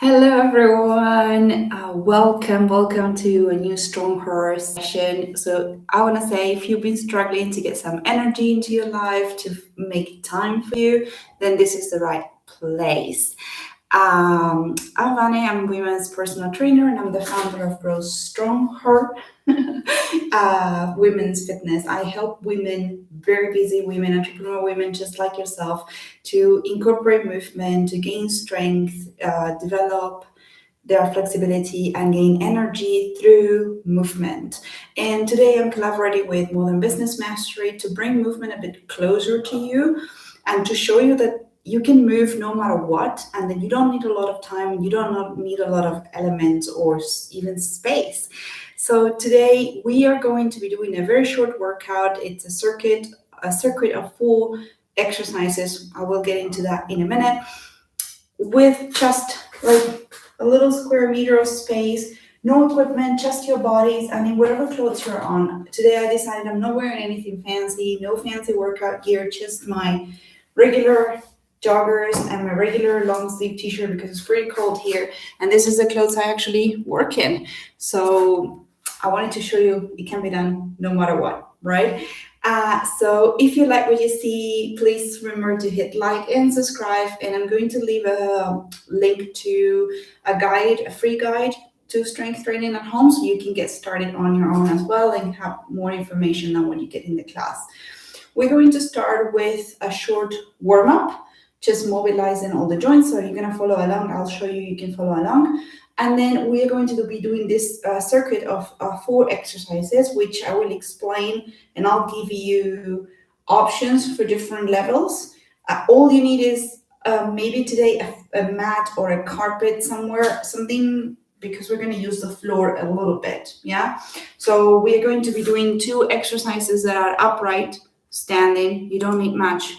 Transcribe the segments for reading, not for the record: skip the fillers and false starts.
Hello everyone, welcome to a new StrongHer session. So I want to say, if you've been struggling to get some energy into your life, to make time for you, then this is the right place. I'm Vane, I'm a women's personal trainer, and I'm the founder of Grow StrongHer Women's Fitness. I help women, very busy women, entrepreneur women just like yourself, to incorporate movement, to gain strength, develop their flexibility, and gain energy through movement. And today I'm collaborating with Modern Business Mastery to bring movement a bit closer to you and to show you that you can move no matter what, and that you don't need a lot of time, you don't need a lot of elements or even space. So today we are going to be doing a very short workout. It's a circuit of 4 exercises. I will get into that in a minute, with just like a little square meter of space, no equipment, just your bodies, and in whatever clothes you're on. Today I decided I'm not wearing anything fancy, no fancy workout gear, just my regular joggers and my regular long sleeve t-shirt because it's pretty cold here, and this is the clothes I actually work in. So I wanted to show you it can be done no matter what, right? So if you like what you see, please remember to hit like and subscribe, and I'm going to leave a link to a free guide to strength training at home, so you can get started on your own as well and have more information than what you get in the class. We're going to start with a short warm-up, just mobilizing all the joints. So you're going to follow along. I'll show you, you can follow along. And then we are going to be doing this circuit of 4 exercises, which I will explain, and I'll give you options for different levels. All you need is maybe today a mat or a carpet somewhere, something, because we're going to use the floor a little bit, yeah? So we are going to be doing 2 exercises that are upright, standing. You don't need much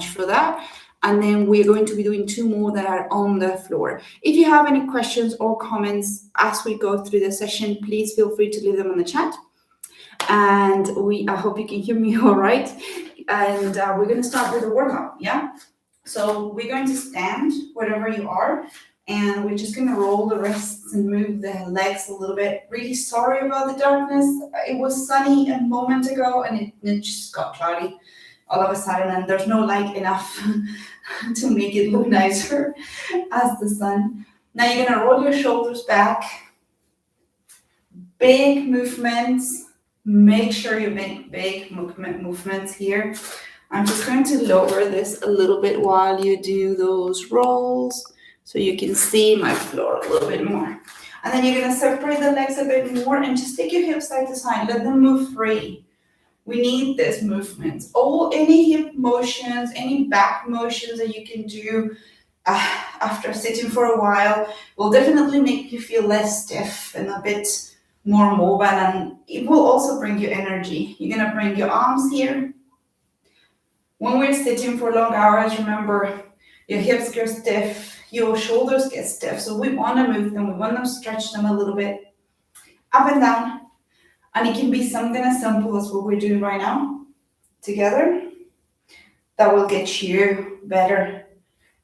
for that. And then we're going to be doing 2 more that are on the floor. If you have any questions or comments as we go through the session, please feel free to leave them on the chat. And I hope you can hear me all right. And we're going to start with a warm-up, yeah? So we're going to stand wherever you are, and we're just going to roll the wrists and move the legs a little bit. Really sorry about the darkness. It was sunny a moment ago, and it just got cloudy all of a sudden, and there's no light enough to make it look nicer as the sun. Now you're going to roll your shoulders back. Big movements. Make sure you make big movements here. I'm just going to lower this a little bit while you do those rolls, so you can see my floor a little bit more. And then you're going to separate the legs a bit more and just take your hips side to side. Let them move free. We need this movement. Any hip motions, any back motions that you can do after sitting for a while will definitely make you feel less stiff and a bit more mobile, and it will also bring you energy. You're going to bring your arms here. When we're sitting for long hours, remember, your hips get stiff, your shoulders get stiff, so we want to move them, we want to stretch them a little bit, up and down. And it can be something as simple as what we're doing right now together that will get you better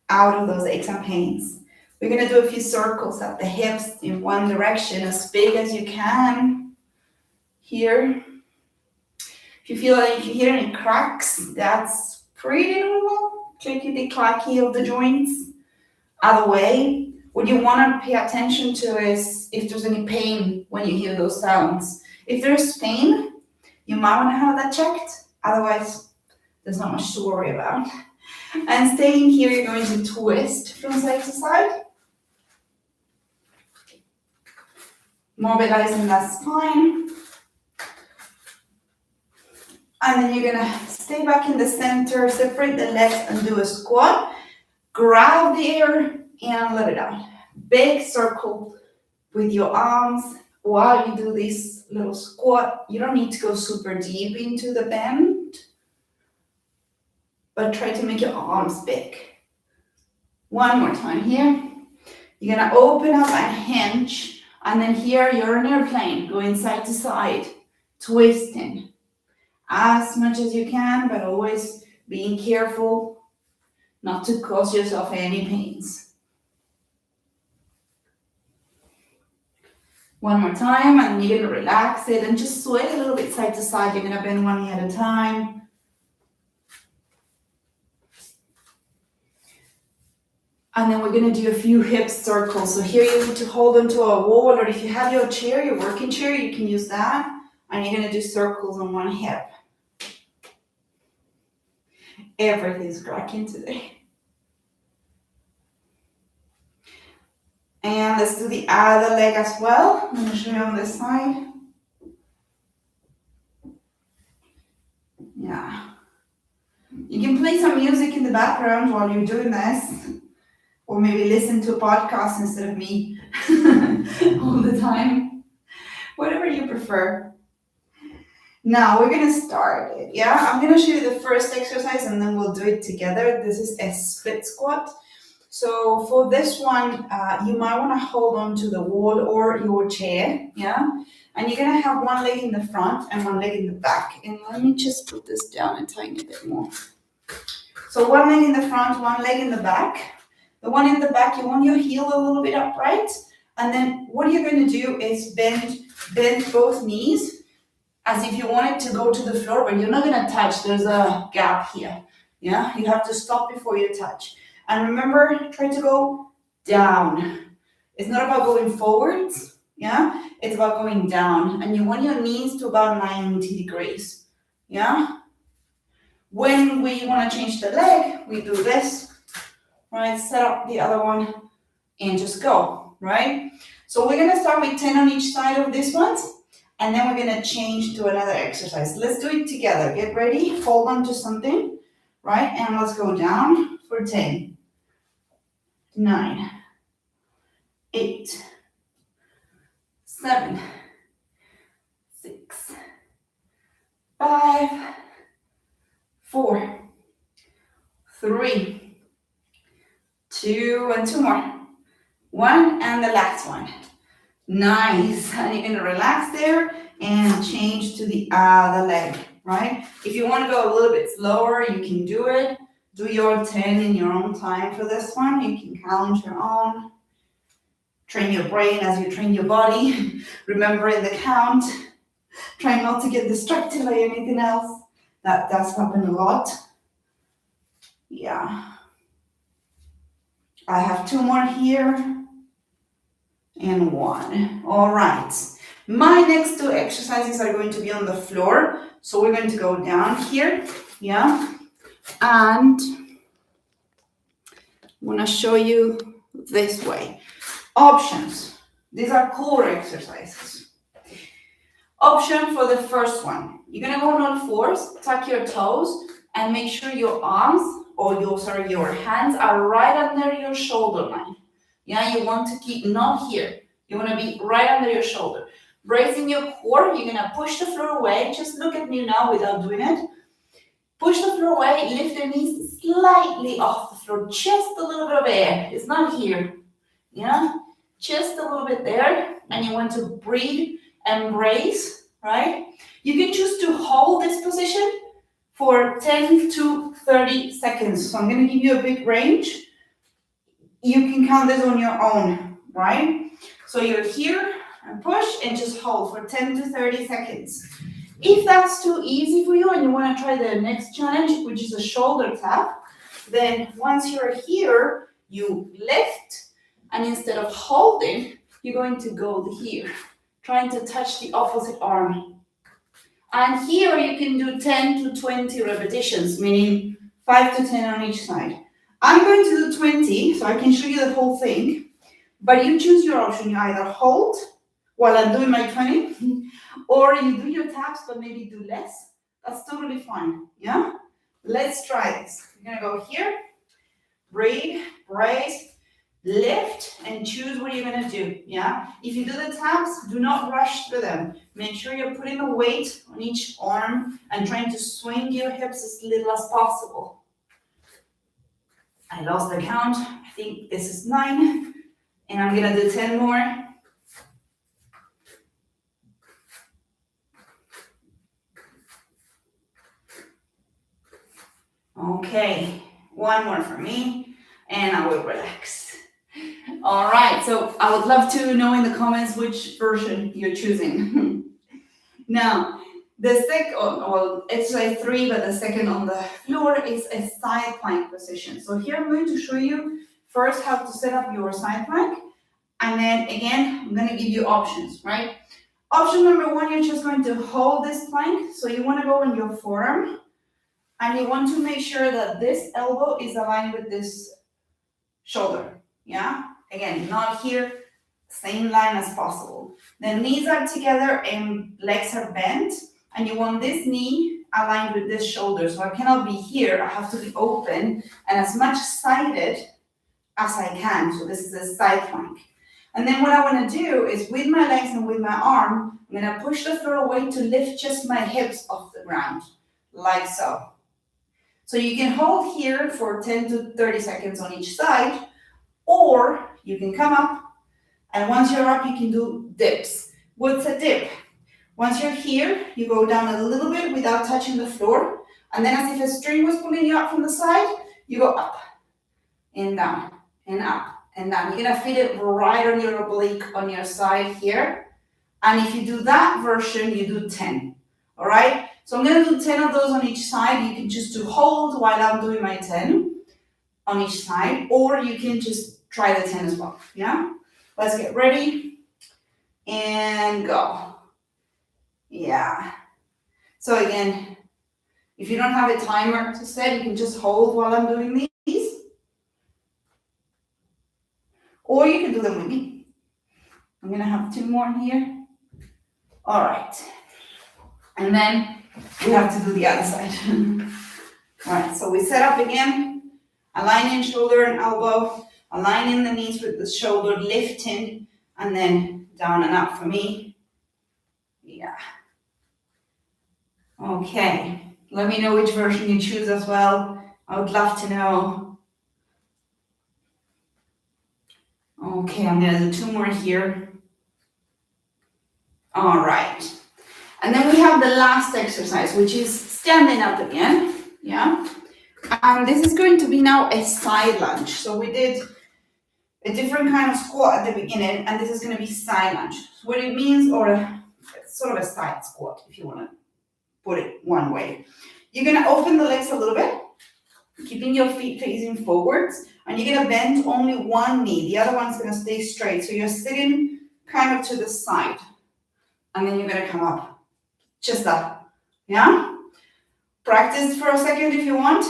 out of those aches and pains. We're going to do a few circles at the hips in one direction, as big as you can here. If you feel like you hear any cracks, that's pretty normal. Clickety-clacky of the joints. Other way, what you want to pay attention to is if there's any pain when you hear those sounds. If there's pain, you might want to have that checked. Otherwise, there's not much to worry about. And staying here, you're going to twist from side to side. Mobilizing that spine. And then you're going to stay back in the center, separate the legs and do a squat. Grab the air and let it out. Big circle with your arms. While you do this little squat, you don't need to go super deep into the bend, but try to make your arms big. One more time here. You're going to open up and hinge, and then here you're an airplane, going side to side, twisting as much as you can, but always being careful not to cause yourself any pains. One more time, and you're gonna relax it and just sway a little bit side to side. You're gonna bend one knee at a time. And then we're gonna do a few hip circles. So here you need to hold onto a wall, or if you have your chair, your working chair, you can use that. And you're gonna do circles on one hip. Everything's cracking today. And let's do the other leg as well. I'm gonna show you on this side. Yeah. You can play some music in the background while you're doing this, or maybe listen to a podcast instead of me all the time. Whatever you prefer. Now we're gonna start it, yeah? I'm gonna show you the first exercise and then we'll do it together. This is a split squat. So for this one, you might wanna hold on to the wall or your chair, yeah? And you're gonna have one leg in the front and one leg in the back. And let me just put this down a tiny bit more. So one leg in the front, one leg in the back. The one in the back, you want your heel a little bit upright. And then what you're gonna do is bend both knees as if you want it to go to the floor, but you're not gonna touch. There's a gap here, yeah? You have to stop before you touch. And remember, try to go down. It's not about going forwards, yeah? It's about going down. And you want your knees to about 90 degrees, yeah? When we want to change the leg, we do this, right? Set up the other one and just go, right? So we're going to start with 10 on each side of this one, and then we're going to change to another exercise. Let's do it together. Get ready, hold on to something, right? And let's go down for 10, 9, 8, 7, 6, 5, 4, 3, 2, and 2 more. 1, and the last one. Nice. And you're gonna relax there and change to the other leg, right? If you want to go a little bit slower, you can do it. Do your 10 in your own time for this one. You can count your own. Train your brain as you train your body. Remembering the count. Try not to get distracted by anything else. That does happen a lot. Yeah. I have 2 more here. And 1. All right. My next 2 exercises are going to be on the floor. So we're going to go down here. Yeah. And I want to show you this way. Options. These are core exercises. Option for the first one. You're going to go on all fours, tuck your toes, and make sure your arms, or your hands are right under your shoulder line. Yeah, you want to keep not here. You want to be right under your shoulder. Bracing your core, you're going to push the floor away. Just look at me now without doing it. Push the floor away, lift your knees slightly off the floor. Just a little bit of air. It's not here. Yeah, just a little bit there. And you want to breathe and brace, right? You can choose to hold this position for 10 to 30 seconds. So I'm going to give you a big range. You can count this on your own, right? So you're here and push and just hold for 10 to 30 seconds. If that's too easy for you and you want to try the next challenge, which is a shoulder tap, then once you're here, you lift, and instead of holding, you're going to go here, trying to touch the opposite arm. And here you can do 10 to 20 repetitions, meaning 5 to 10 on each side. I'm going to do 20, so I can show you the whole thing, but you choose your option. You either hold while I'm doing my 20, or you do your taps, but maybe do less. That's totally fine, yeah? Let's try this. You're gonna go here, breathe, brace, lift, and choose what you're gonna do, yeah? If you do the taps, do not rush through them. Make sure you're putting a weight on each arm and trying to swing your hips as little as possible. I lost the count. I think this is 9, and I'm gonna do 10 more. Okay, 1 more for me, and I will relax. All right, so I would love to know in the comments which version you're choosing. Now, the second, well, exercise 3, but the second on the floor is a side plank position. So here I'm going to show you first how to set up your side plank. And then again, I'm going to give you options, right? Option number 1, you're just going to hold this plank. So you want to go on your forearm. And you want to make sure that this elbow is aligned with this shoulder, yeah? Again, not here, same line as possible. The knees are together and legs are bent, and you want this knee aligned with this shoulder. So I cannot be here, I have to be open and as much sided as I can. So this is a side plank. And then what I want to do is with my legs and with my arm, I'm going to push the floor away to lift just my hips off the ground, like so. So you can hold here for 10 to 30 seconds on each side, or you can come up, and once you're up, you can do dips. What's a dip? Once you're here, you go down a little bit without touching the floor, and then as if a string was pulling you up from the side, you go up, and down, and up, and down. You're gonna feel it right on your oblique on your side here, and if you do that version, you do 10, all right? So I'm going to do 10 of those on each side. You can just do hold while I'm doing my 10 on each side, or you can just try the 10 as well, yeah? Let's get ready and go. Yeah. So again, if you don't have a timer to set, you can just hold while I'm doing these. Or you can do them with me. I'm going to have 2 more here. All right. And then we have to do the other side. All right, so we set up again, aligning shoulder and elbow, aligning the knees with the shoulder, lifting, and then down and up for me. Yeah. Okay, let me know which version you choose as well. I would love to know. Okay, I'm gonna do 2 more here. All right. And then we have the last exercise, which is standing up again, yeah? And this is going to be now a side lunge. So we did a different kind of squat at the beginning, and this is going to be side lunge. What it means, or sort of a side squat, if you want to put it one way. You're going to open the legs a little bit, keeping your feet facing forwards, and you're going to bend only one knee. The other one's going to stay straight. So you're sitting kind of to the side, and then you're going to come up. Just that, yeah? Practice for a second if you want.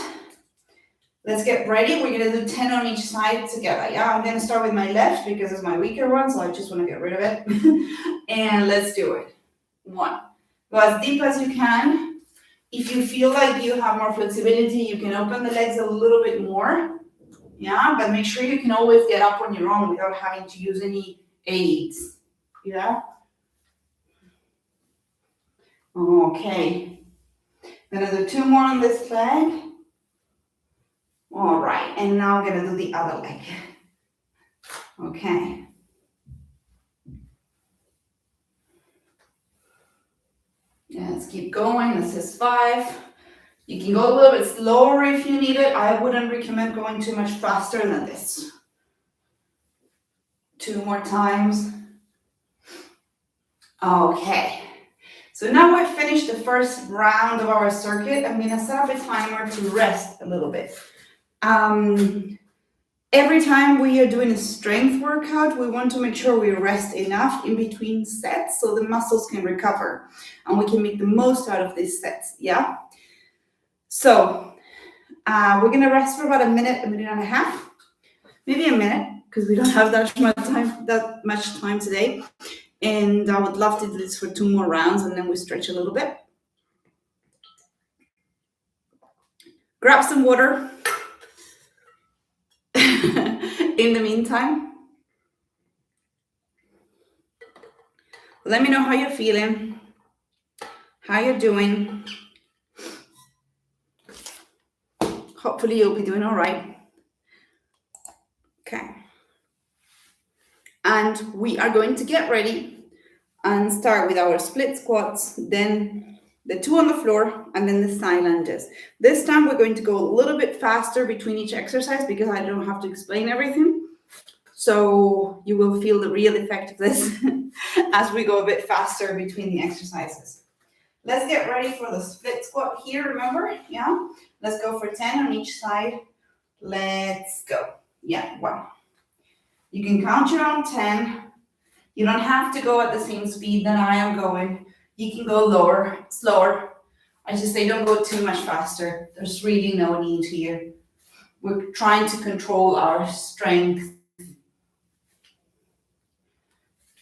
Let's get ready. We're gonna do 10 on each side together, yeah? I'm gonna start with my left because it's my weaker one, so I just wanna get rid of it. And let's do it. 1. Go as deep as you can. If you feel like you have more flexibility, you can open the legs a little bit more, yeah? But make sure you can always get up on your own without having to use any aids, yeah? Okay, I'm gonna do 2 more on this leg. All right, and now I'm gonna do the other leg. Okay. Yeah, let's keep going. This is 5. You can go a little bit slower if you need it. I wouldn't recommend going too much faster than this. 2 more times. Okay. So now we've finished the first round of our circuit. I'm gonna set up a timer to rest a little bit. Every time we are doing a strength workout, we want to make sure we rest enough in between sets so the muscles can recover and we can make the most out of these sets, yeah? So we're gonna rest for about a minute and a half, maybe a minute, because we don't have that much time today. And I would love to do this for 2 more rounds and then we stretch a little bit. Grab some water. In the meantime, let me know how you're feeling, how you're doing. Hopefully you'll be doing all right. Okay. And we are going to get ready and start with our split squats, then the 2 on the floor, and then the side lunges. This time we're going to go a little bit faster between each exercise because I don't have to explain everything. So you will feel the real effect of this as we go a bit faster between the exercises. Let's get ready for the split squat here, remember? Yeah? Let's go for 10 on each side. Let's go. Yeah, 1. You can count your own 10. You don't have to go at the same speed that I am going. You can go lower, slower. I just say don't go too much faster. There's really no need here. We're trying to control our strength.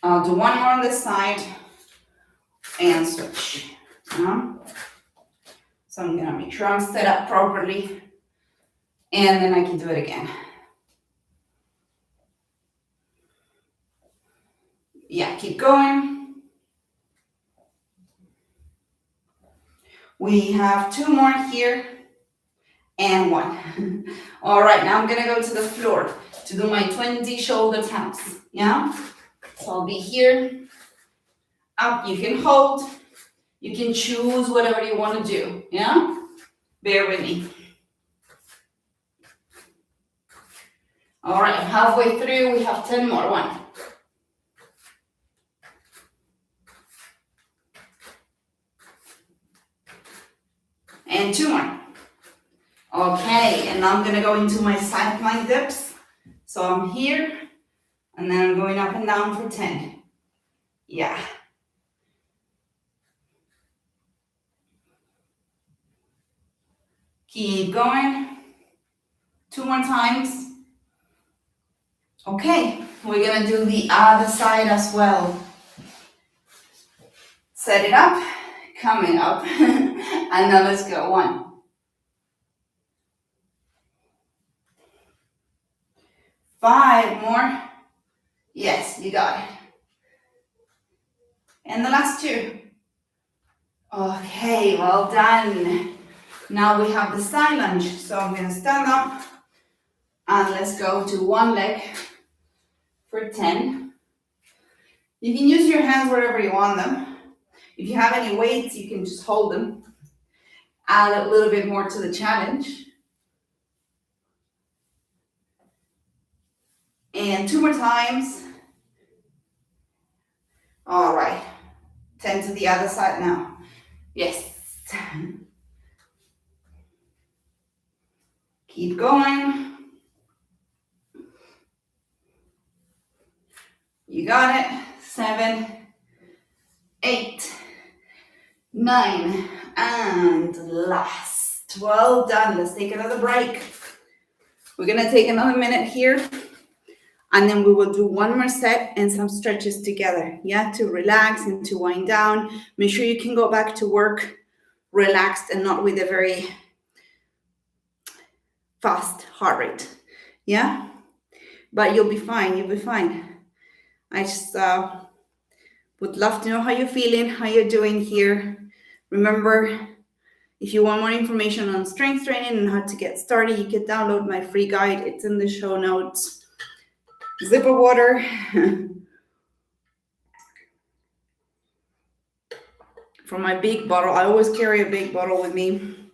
I'll do one more on this side and switch. So I'm gonna make sure I'm set up properly and then I can do it again. Yeah, keep going. We have 2 more here and 1. All right, now I'm gonna go to the floor to do my 20 shoulder taps, yeah? So I'll be here, up, you can hold, you can choose whatever you wanna do, yeah? Bear with me. All right, halfway through, we have 10 more, 1. And 2 more. Okay, and now I'm gonna go into my side plank dips. So I'm here, and then I'm going up and down for 10. Yeah. Keep going. 2 more times. Okay, we're gonna do the other side as well. Set it up, coming up, and now let's go. 1. 5 more. Yes, you got it. And the last 2. Okay, well done. Now we have the side lunge. So I'm gonna stand up and let's go to 1 leg for 10. You can use your hands wherever you want them. If you have any weights, you can just hold them. Add a little bit more to the challenge. And 2 more times. All right. 10 to the other side now. Yes. Keep going. You got it. 7, 8, 9, and last. Well done. Let's take another break. We're gonna take another minute here, and then we will do 1 more set and some stretches together, yeah, to relax and to wind down. Make sure you can go back to work relaxed and not with a very fast heart rate, yeah? But you'll be fine, you'll be fine. I just would love to know how you're feeling, how you're doing here. Remember, if you want more information on strength training and how to get started, you can download my free guide. It's in the show notes. Zipper water. For my big bottle, I always carry a big bottle with me,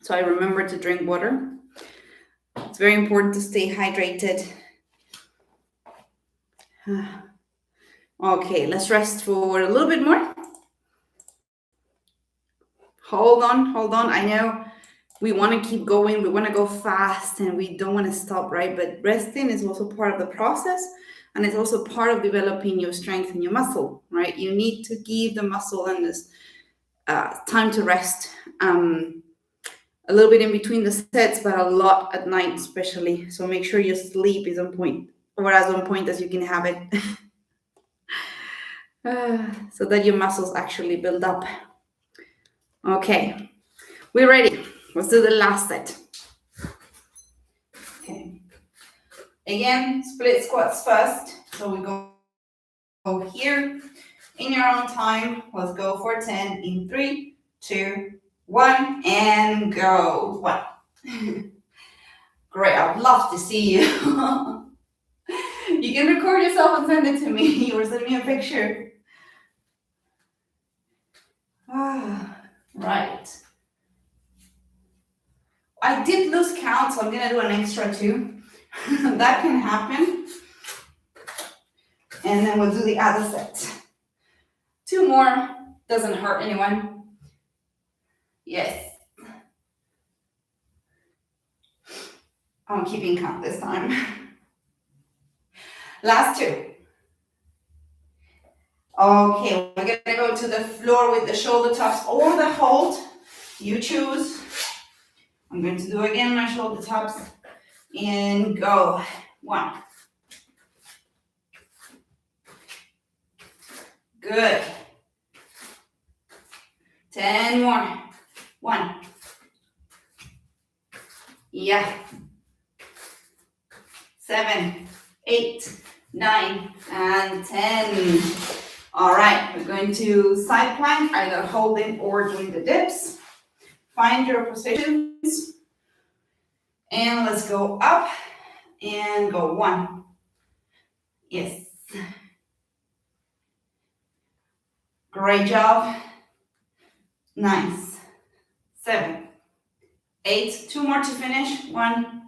so I remember to drink water. It's very important to stay hydrated. Okay, let's rest for a little bit more. Hold on. I know we want to keep going. We want to go fast and we don't want to stop, right? But resting is also part of the process, and it's also part of developing your strength and your muscle, right? You need to give the muscle and this time to rest. A little bit in between the sets, but a lot at night especially. So make sure your sleep is on point, or as on point as you can have it. So that your muscles actually build up. Okay, we're ready. Let's do the last set. Okay. Again, split squats first. So we go here in your own time. Let's go for 10 in 3, 2, 1, and go. 1. Great, I would love to see you. You can record yourself and send it to me or send me a picture. Right. I did lose count, so I'm gonna do an extra 2. That can happen. And then we'll do the other set. 2 more, doesn't hurt anyone. Yes. I'm keeping count this time. Last 2. Okay, we're gonna go to the floor with the shoulder taps or the hold. You choose. I'm going to do again my shoulder taps and go. 1. Good. 10 more. 1. Yeah. 7, 8, 9, and 10. All right, we're going to side plank, either holding or doing the dips. Find your positions. And let's go up and go. 1. Yes. Great job. Nice. 7, 8. 2 more to finish. 1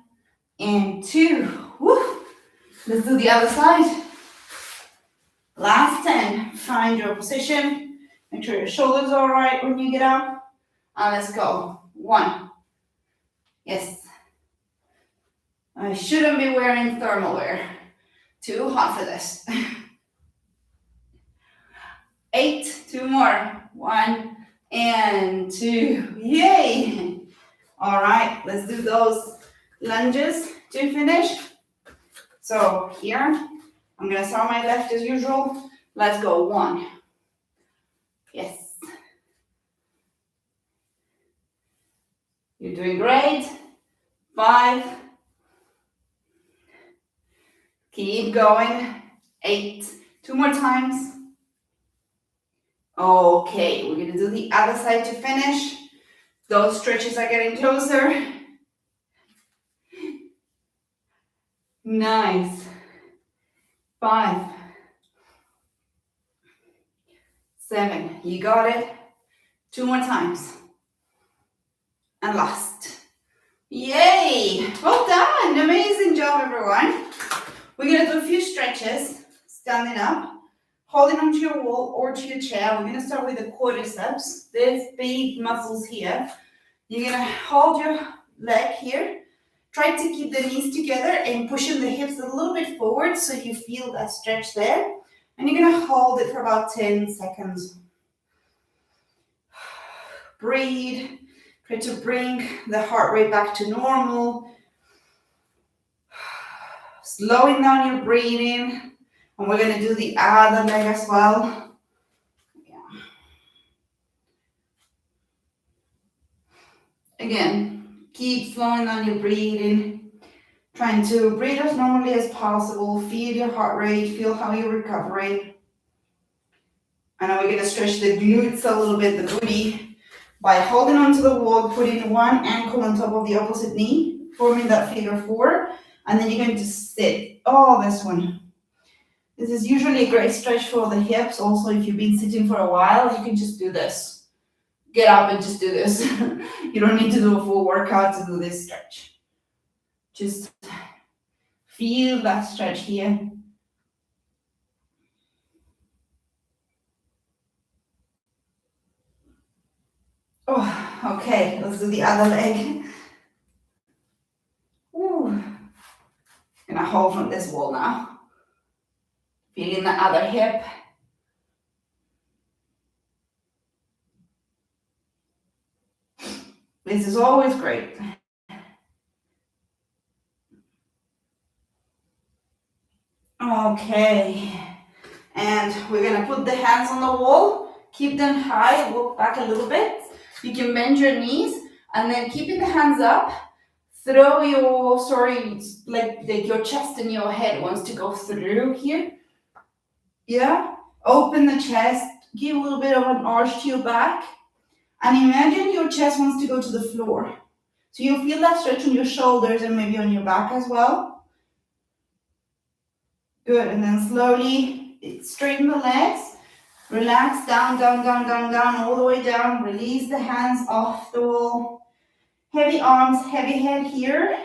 and 2. Woo. Let's do the other side. Last 10. Find your position. Make sure your shoulders are all right when you get up. And let's go. 1. Yes. I shouldn't be wearing thermal wear. Too hot for this. 8. 2 more. 1 and 2. Yay. All right. Let's do those lunges to finish. So here, I'm going to start my left as usual. Let's go. 1. Yes. You're doing great. 5. Keep going. 8. 2 more times. Okay, we're going to do the other side to finish. Those stretches are getting closer. Nice. 5. 7. You got it. 2 more times. And last. Yay! Well done. Amazing job, everyone. We're going to do a few stretches. Standing up, holding onto your wall or to your chair. We're going to start with the quadriceps. These big muscles here. You're going to hold your leg here. Try to keep the knees together and pushing the hips a little bit forward so you feel that stretch there. And you're going to hold it for about 10 seconds. Breathe. Try to bring the heart rate back to normal. Slowing down your breathing. And we're going to do the other leg as well. Yeah. Again, keep slowing down your breathing. Trying to breathe as normally as possible. Feel your heart rate. Feel how you're recovering. And now we're going to stretch the glutes a little bit, the booty, by holding onto the wall, putting one ankle on top of the opposite knee, forming that figure 4. And then you're going to sit. Oh, this one. This is usually a great stretch for the hips. Also, if you've been sitting for a while, you can just do this. Get up and just do this. You don't need to do a full workout to do this stretch. Just feel that stretch here. Oh, okay. Let's do the other leg. Ooh. Gonna hold from this wall now. Feeling the other hip. This is always great. Okay. And we're gonna put the hands on the wall. Keep them high, walk back a little bit. You can bend your knees and then keeping the hands up. Throw your, like your chest and your head wants to go through here. Yeah, open the chest, give a little bit of an arch to your back, and imagine your chest wants to go to the floor. So you'll feel that stretch on your shoulders and maybe on your back as well. Good, and then slowly straighten the legs, relax, down, down, down, down, down, all the way down, release the hands off the wall. Heavy arms, heavy head here.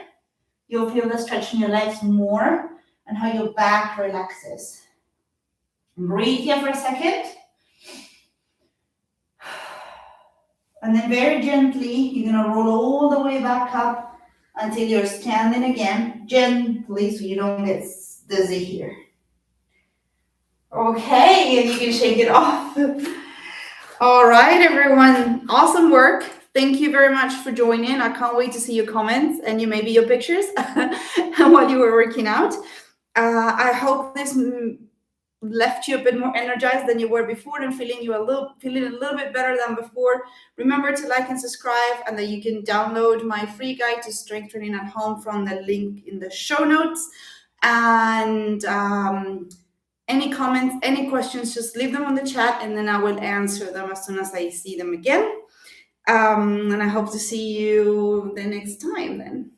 You'll feel the stretch in your legs more and how your back relaxes. Breathe here for a second. And then very gently, you're gonna roll all the way back up until you're standing again, gently, so you don't get dizzy here. Okay, and you can shake it off. All right, everyone, awesome work. Thank you very much for joining. I can't wait to see your comments and maybe your pictures while you were working out. I hope this left you a bit more energized than you were before and feeling a little bit better than before. Remember to like and subscribe, and that you can download my free guide to strength training at home from the link in the show notes. And any comments, any questions, just leave them on the chat, and then I will answer them as soon as I see them again. And I hope to see you the next time then.